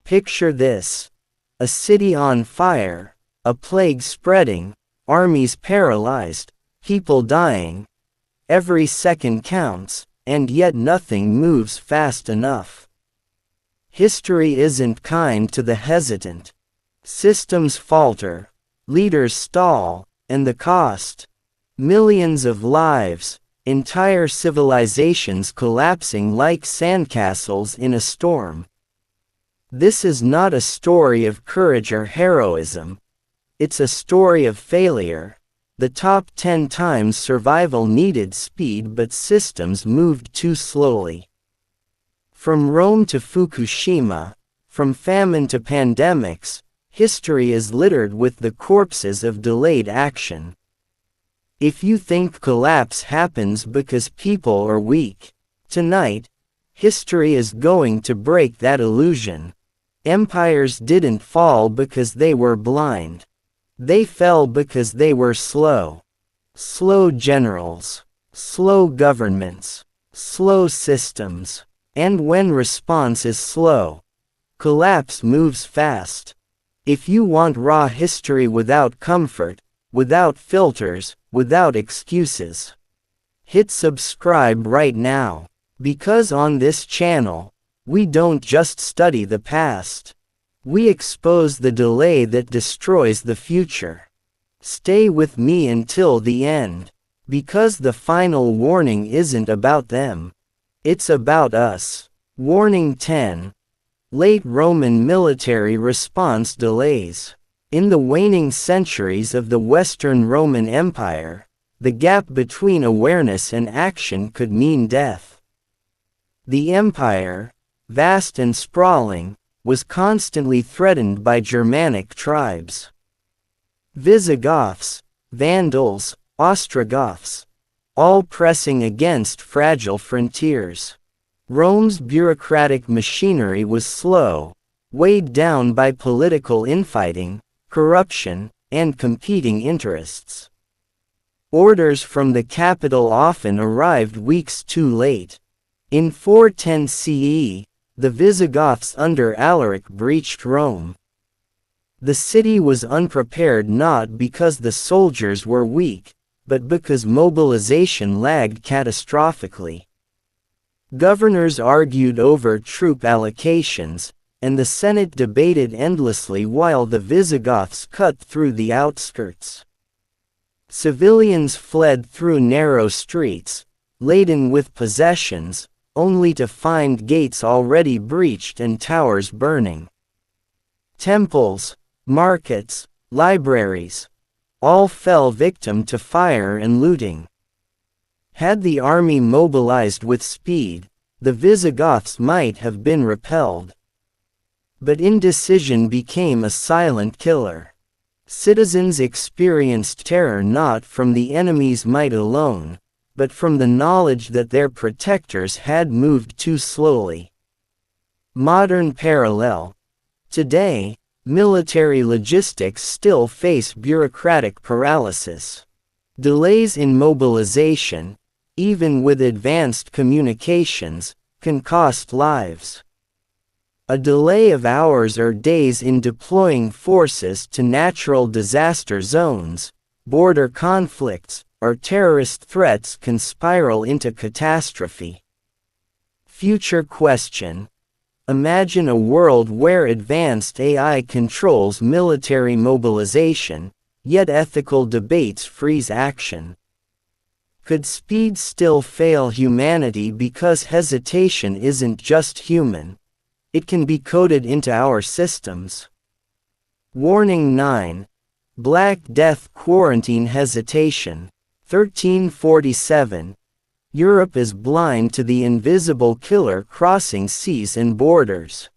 Picture this. A city on fire, a plague spreading, armies paralyzed, people dying. Every second counts, and yet nothing moves fast enough. History isn't kind to the hesitant. Systems falter, leaders stall, and the cost? Millions of lives, entire civilizations collapsing like sandcastles in a storm. This is not a story of courage or heroism. It's a story of failure. The top 10 times survival needed speed, but systems moved too slowly. From Rome to Fukushima, from famine to pandemics, history is littered with the corpses of delayed action. If you think collapse happens because people are weak, tonight, history is going to break that illusion. Empires didn't fall because they were blind. They fell because they were slow. Slow generals, slow governments, slow systems. And when response is slow, collapse moves fast. If you want raw history without comfort, without filters, without excuses, hit subscribe right now. Because on this channel, we don't just study the past. We expose the delay that destroys the future. Stay with me until the end. Because the final warning isn't about them. It's about us. Warning 10. Late Roman military response delays. In the waning centuries of the Western Roman Empire, the gap between awareness and action could mean death. The empire, vast and sprawling, was constantly threatened by Germanic tribes. Visigoths, Vandals, Ostrogoths, all pressing against fragile frontiers. Rome's bureaucratic machinery was slow, weighed down by political infighting, corruption, and competing interests. Orders from the capital often arrived weeks too late. In 410 CE, the Visigoths under Alaric breached Rome. The city was unprepared not because the soldiers were weak, but because mobilization lagged catastrophically. Governors argued over troop allocations, and the Senate debated endlessly while the Visigoths cut through the outskirts. Civilians fled through narrow streets, laden with possessions, only to find gates already breached and towers burning. Temples, markets, libraries, all fell victim to fire and looting. Had the army mobilized with speed, the Visigoths might have been repelled. But indecision became a silent killer. Citizens experienced terror not from the enemy's might alone, but from the knowledge that their protectors had moved too slowly. Modern parallel. Today, military logistics still face bureaucratic paralysis. Delays in mobilization, even with advanced communications, can cost lives. A delay of hours or days in deploying forces to natural disaster zones, border conflicts, or terrorist threats can spiral into catastrophe. Future question. Imagine a world where advanced AI controls military mobilization, yet ethical debates freeze action. Could speed still fail humanity because hesitation isn't just human? It can be coded into our systems. Warning 9. Black Death Quarantine Hesitation. 1347. Europe is blind to the invisible killer crossing seas and borders.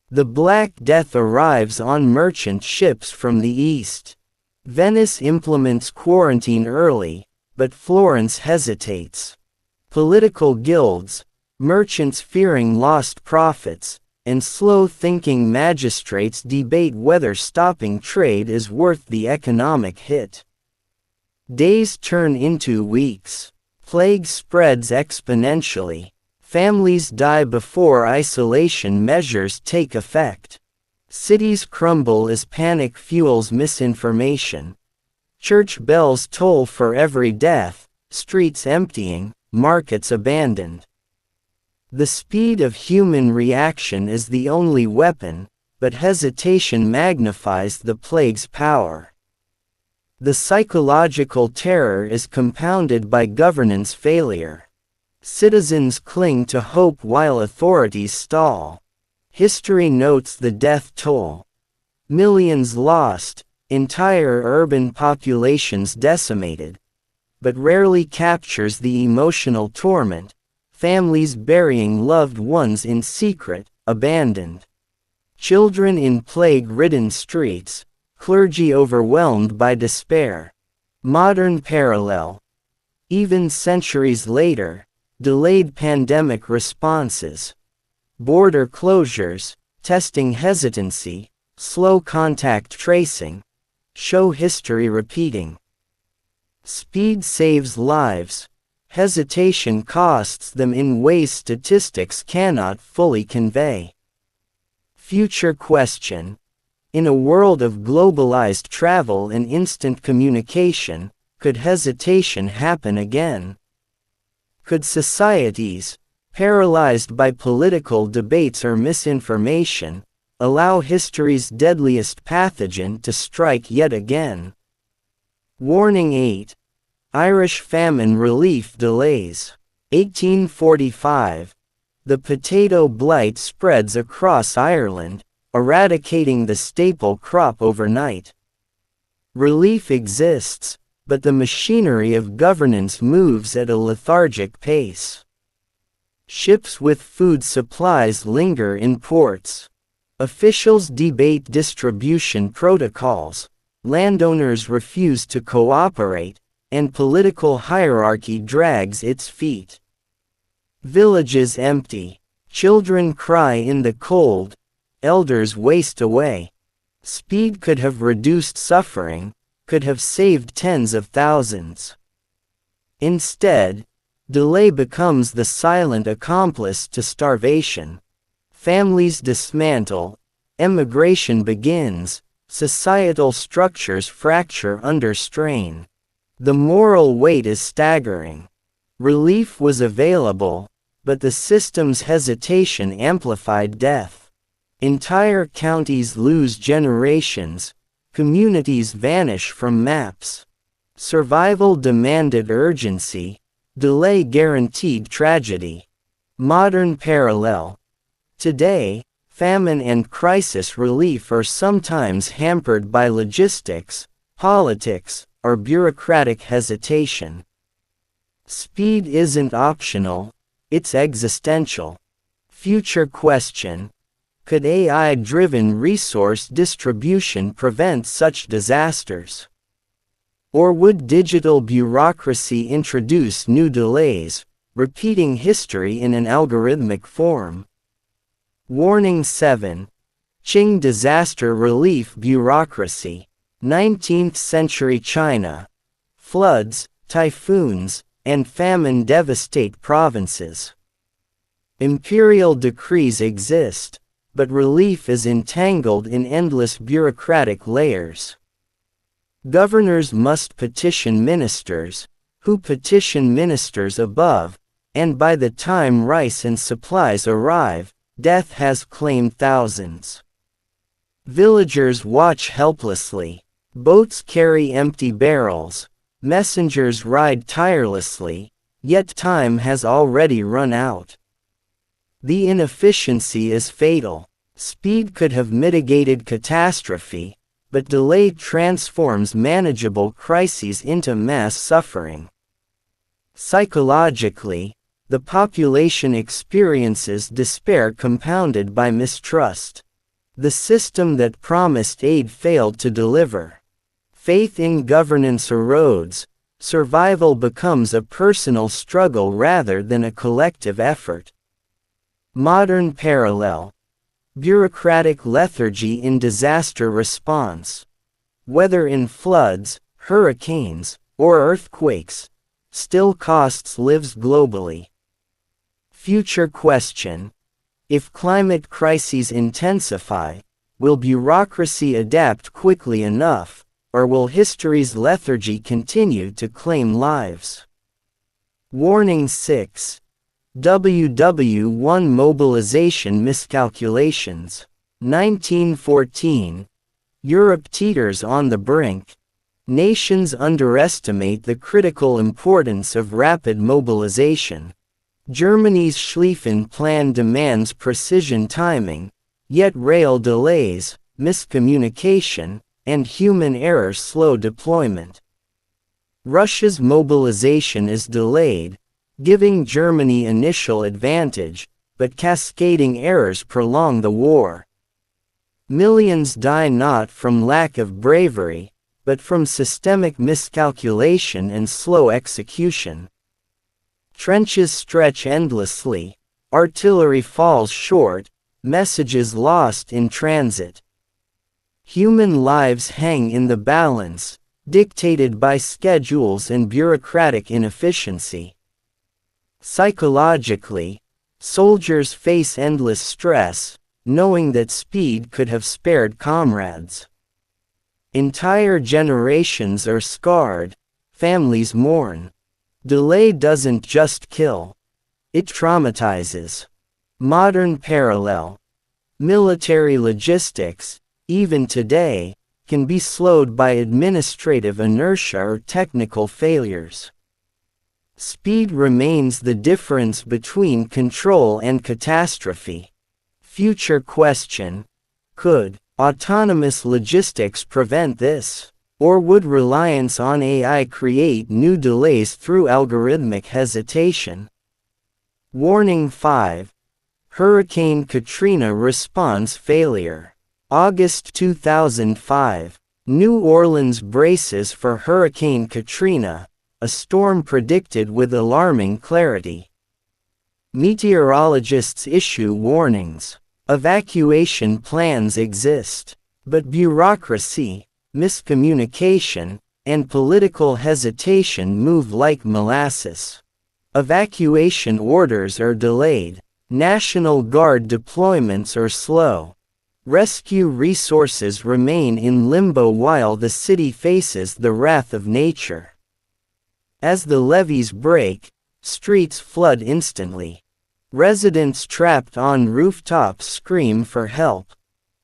The Black Death arrives on merchant ships from the east. Venice implements quarantine early, but Florence hesitates. Political guilds, merchants fearing lost profits, and slow-thinking magistrates debate whether stopping trade is worth the economic hit. Days turn into weeks. Plague spreads exponentially. Families die before isolation measures take effect. Cities crumble as panic fuels misinformation. Church bells toll for every death, streets emptying, markets abandoned. The speed of human reaction is the only weapon, but hesitation magnifies the plague's power. The psychological terror is compounded by governance failure. Citizens cling to hope while authorities stall. History notes the death toll. Millions lost, entire urban populations decimated, but rarely captures the emotional torment, families burying loved ones in secret, abandoned. Children in plague-ridden streets, clergy overwhelmed by despair. Modern parallel. Even centuries later, delayed pandemic responses. Border closures, testing hesitancy, slow contact tracing, show history repeating. Speed saves lives. Hesitation costs them in ways statistics cannot fully convey. Future question. In a world of globalized travel and instant communication, could hesitation happen again? Could societies, paralyzed by political debates or misinformation, allow history's deadliest pathogen to strike yet again? Warning 8. Irish famine relief delays. 1845. The potato blight spreads across Ireland, eradicating the staple crop overnight. Relief exists, but the machinery of governance moves at a lethargic pace. Ships with food supplies linger in ports. Officials debate distribution protocols. Landowners refuse to cooperate, and political hierarchy drags its feet. Villages empty. Children cry in the cold. Elders waste away. Speed could have reduced suffering, could have saved tens of thousands. Instead, delay becomes the silent accomplice to starvation. Families dismantle, emigration begins, societal structures fracture under strain. The moral weight is staggering. Relief was available, but the system's hesitation amplified death. Entire counties lose generations, communities vanish from maps. Survival demanded urgency, delay guaranteed tragedy. Modern parallel. Today, famine and crisis relief are sometimes hampered by logistics, politics, or bureaucratic hesitation. Speed isn't optional, it's existential. Future question. Could AI-driven resource distribution prevent such disasters? Or would digital bureaucracy introduce new delays, repeating history in an algorithmic form? Warning 7. Qing disaster relief bureaucracy. 19th century China. Floods, typhoons, and famine devastate provinces. Imperial decrees exist, but relief is entangled in endless bureaucratic layers. Governors must petition ministers, who petition ministers above, and by the time rice and supplies arrive, death has claimed thousands. Villagers watch helplessly. Boats carry empty barrels. Messengers ride tirelessly, yet time has already run out. The inefficiency is fatal. Speed could have mitigated catastrophe, but delay transforms manageable crises into mass suffering. Psychologically, the population experiences despair compounded by mistrust. The system that promised aid failed to deliver. Faith in governance erodes. Survival becomes a personal struggle rather than a collective effort. Modern parallel. Bureaucratic lethargy in disaster response. Whether in floods, hurricanes, or earthquakes, still costs lives globally. Future question. If climate crises intensify, will bureaucracy adapt quickly enough, or will history's lethargy continue to claim lives? Warning 6. WW1 Mobilization Miscalculations. 1914. Europe teeters on the brink. Nations underestimate the critical importance of rapid mobilization. Germany's Schlieffen Plan demands precision timing, yet rail delays, miscommunication, and human error slow deployment. Russia's mobilization is delayed, giving Germany initial advantage, but cascading errors prolong the war. Millions die not from lack of bravery, but from systemic miscalculation and slow execution. Trenches stretch endlessly, artillery falls short, messages lost in transit. Human lives hang in the balance, dictated by schedules and bureaucratic inefficiency. Psychologically, soldiers face endless stress, knowing that speed could have spared comrades. Entire generations are scarred, families mourn. Delay doesn't just kill, it traumatizes. Modern parallel. Military logistics, even today, can be slowed by administrative inertia or technical failures. Speed remains the difference between control and catastrophe. Future question. Could autonomous logistics prevent this? Or would reliance on AI create new delays through algorithmic hesitation? Warning 5. Hurricane Katrina response failure. August 2005. New Orleans braces for Hurricane Katrina, a storm predicted with alarming clarity. Meteorologists issue warnings. Evacuation plans exist, but bureaucracy, miscommunication, and political hesitation move like molasses. Evacuation orders are delayed. National Guard deployments are slow. Rescue resources remain in limbo while the city faces the wrath of nature. As the levees break, streets flood instantly. Residents trapped on rooftops scream for help.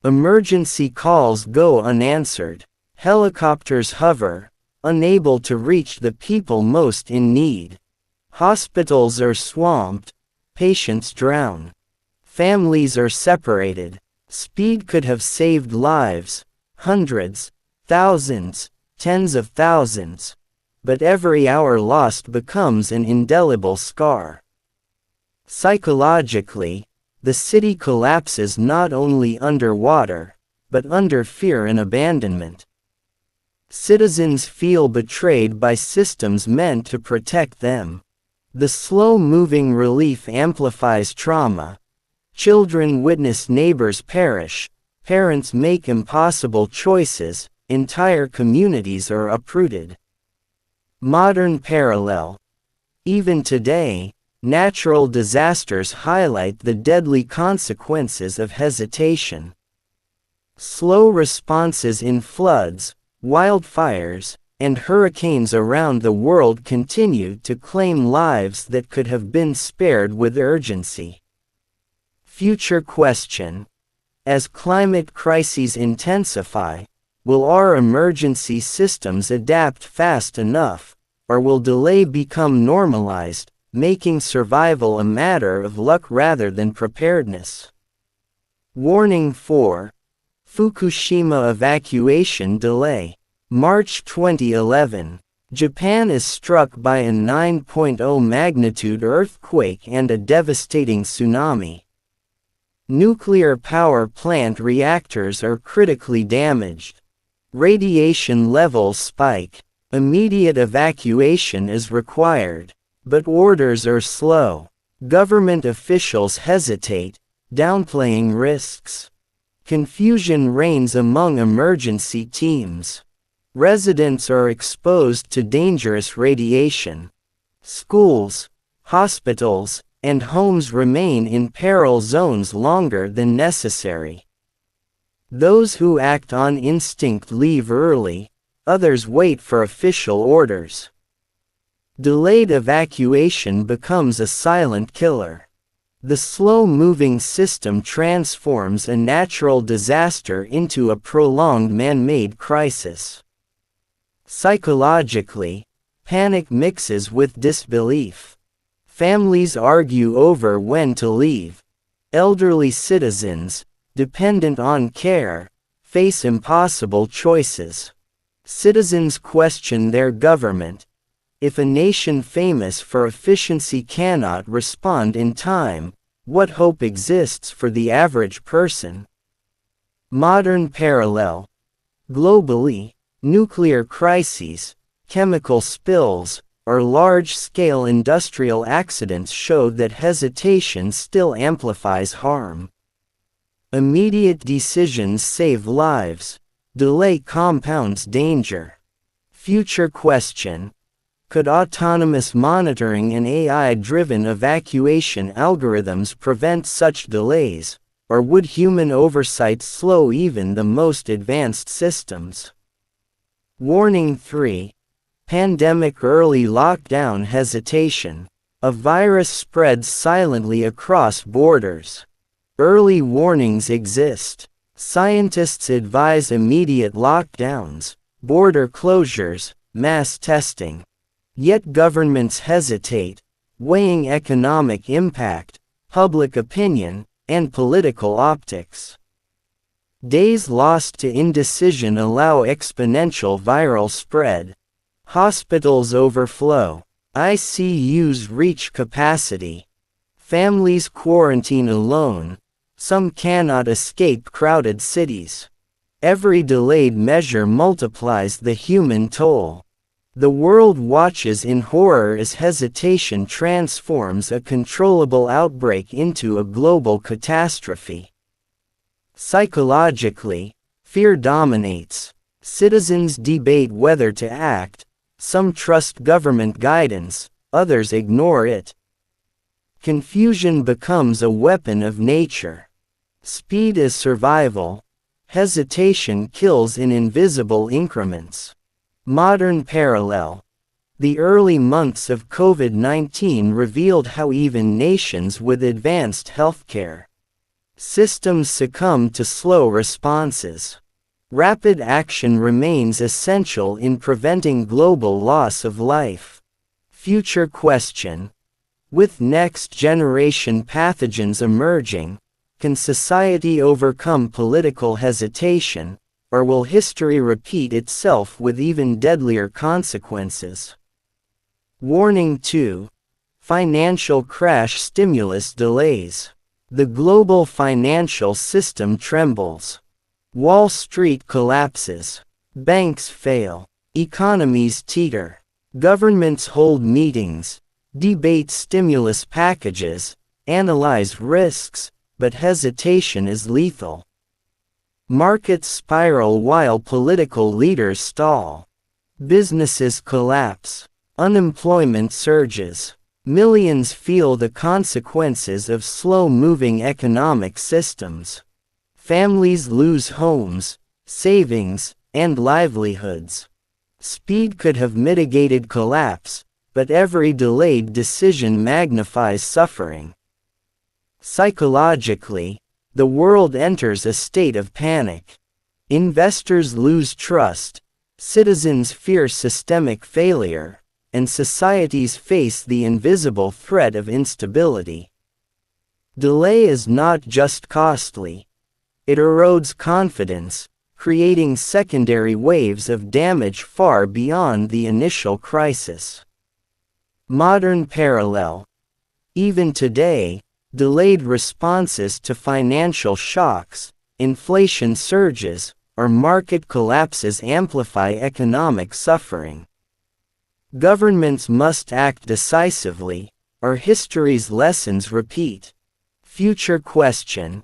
Emergency calls go unanswered. Helicopters hover, unable to reach the people most in need. Hospitals are swamped, patients drown. Families are separated. Speed could have saved lives, hundreds, thousands, tens of thousands. But every hour lost becomes an indelible scar. Psychologically, the city collapses not only underwater, but under fear and abandonment. Citizens feel betrayed by systems meant to protect them. The slow-moving relief amplifies trauma. Children witness neighbors perish, parents make impossible choices, entire communities are uprooted. Modern parallel. Even today, natural disasters highlight the deadly consequences of hesitation. Slow responses in floods, wildfires, and hurricanes around the world continue to claim lives that could have been spared with urgency. Future question. As climate crises intensify, will our emergency systems adapt fast enough, or will delay become normalized, making survival a matter of luck rather than preparedness? Warning 4. Fukushima evacuation delay. March 2011. Japan is struck by a 9.0 magnitude earthquake and a devastating tsunami. Nuclear power plant reactors are critically damaged. Radiation levels spike. Immediate evacuation is required, but orders are slow. Government officials hesitate, downplaying risks. Confusion reigns among emergency teams. Residents are exposed to dangerous radiation. Schools, hospitals, and homes remain in peril zones longer than necessary. Those who act on instinct leave early, others wait for official orders. Delayed evacuation becomes a silent killer. The slow-moving system transforms a natural disaster into a prolonged man-made crisis. Psychologically, panic mixes with disbelief. Families argue over when to leave. Elderly citizens, dependent on care, face impossible choices. Citizens question their government. If a nation famous for efficiency cannot respond in time, what hope exists for the average person? Modern parallel. Globally, nuclear crises, chemical spills, or large-scale industrial accidents show that hesitation still amplifies harm. Immediate decisions save lives. Delay compounds danger. Future question. Could autonomous monitoring and AI-driven evacuation algorithms prevent such delays, or would human oversight slow even the most advanced systems? Warning 3. Pandemic early lockdown hesitation. A virus spreads silently across borders. Early warnings exist. Scientists advise immediate lockdowns, border closures, mass testing. Yet governments hesitate, weighing economic impact, public opinion, and political optics. Days lost to indecision allow exponential viral spread. Hospitals overflow. ICUs reach capacity. Families quarantine alone. Some cannot escape crowded cities. Every delayed measure multiplies the human toll. The world watches in horror as hesitation transforms a controllable outbreak into a global catastrophe. Psychologically, fear dominates. Citizens debate whether to act. Some trust government guidance, others ignore it. Confusion becomes a weapon of nature. Speed is survival. Hesitation kills in invisible increments. Modern parallel. The early months of COVID-19 revealed how even nations with advanced healthcare systems succumb to slow responses. Rapid action remains essential in preventing global loss of life. Future question. With next-generation pathogens emerging, can society overcome political hesitation, or will history repeat itself with even deadlier consequences? Warning 2. Financial crash stimulus delays. The global financial system trembles. Wall Street collapses. Banks fail. Economies teeter. Governments hold meetings, debate stimulus packages, analyze risks, but hesitation is lethal. Markets spiral while political leaders stall. Businesses collapse. Unemployment surges. Millions feel the consequences of slow-moving economic systems. Families lose homes, savings, and livelihoods. Speed could have mitigated collapse, but every delayed decision magnifies suffering. Psychologically, the world enters a state of panic. Investors lose trust, citizens fear systemic failure, and societies face the invisible threat of instability. Delay is not just costly. It erodes confidence, creating secondary waves of damage far beyond the initial crisis. Modern parallel. Even today, delayed responses to financial shocks, inflation surges, or market collapses amplify economic suffering. Governments must act decisively, or history's lessons repeat. Future question.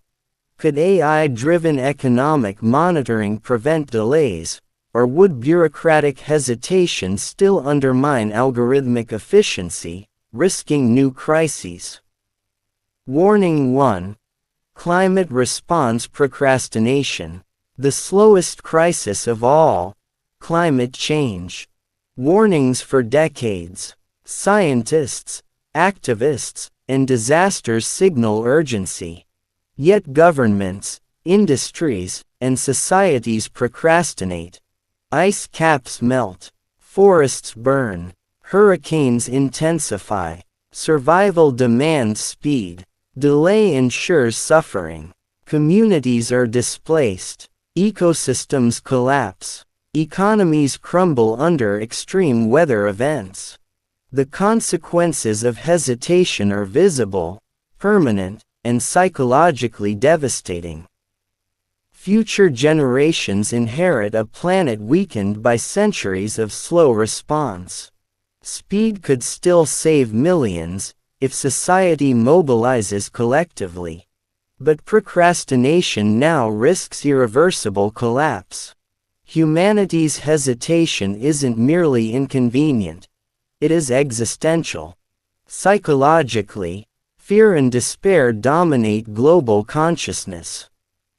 Could AI-driven economic monitoring prevent delays, or would bureaucratic hesitation still undermine algorithmic efficiency, risking new crises? Warning 1. Climate response procrastination. The slowest crisis of all. Climate change. Warnings for decades. Scientists, activists, and disasters signal urgency. Yet governments, industries, and societies procrastinate. Ice caps melt. Forests burn. Hurricanes intensify. Survival demands speed. Delay ensures suffering. Communities are displaced. Ecosystems collapse. Economies crumble under extreme weather events. The consequences of hesitation are visible, permanent, and psychologically devastating. Future generations inherit a planet weakened by centuries of slow response. Speed could still save millions, if society mobilizes collectively. But procrastination now risks irreversible collapse. Humanity's hesitation isn't merely inconvenient. It is existential. Psychologically, fear and despair dominate global consciousness.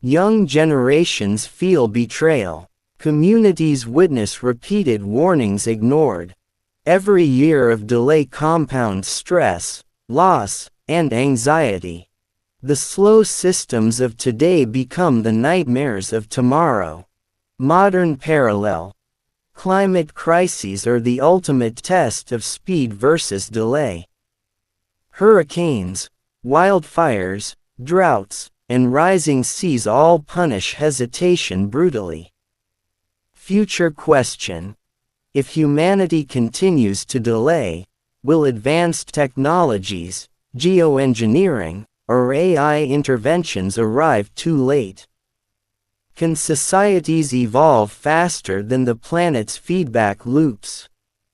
Young generations feel betrayal. Communities witness repeated warnings ignored. Every year of delay compounds stress, loss, and anxiety. The slow systems of today become the nightmares of tomorrow. Modern parallel. Climate crises are the ultimate test of speed versus delay. Hurricanes, wildfires, droughts, and rising seas all punish hesitation brutally. Future question. If humanity continues to delay, will advanced technologies, geoengineering, or AI interventions arrive too late? Can societies evolve faster than the planet's feedback loops?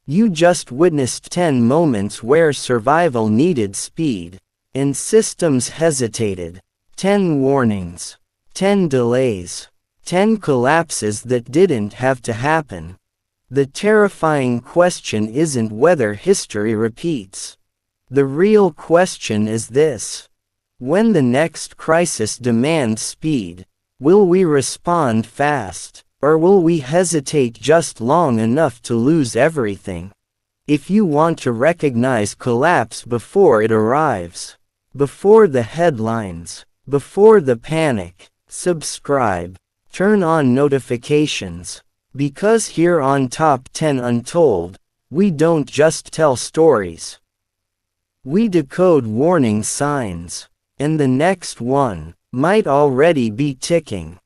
You just witnessed 10 moments where survival needed speed, and systems hesitated. 10 warnings. 10 delays. 10 collapses that didn't have to happen. The terrifying question isn't whether history repeats. The real question is this. When the next crisis demands speed, will we respond fast, or will we hesitate just long enough to lose everything? If you want to recognize collapse before it arrives, before the headlines, before the panic, subscribe, turn on notifications. Because here on Top 10 Untold, we don't just tell stories. We decode warning signs, and the next one might already be ticking.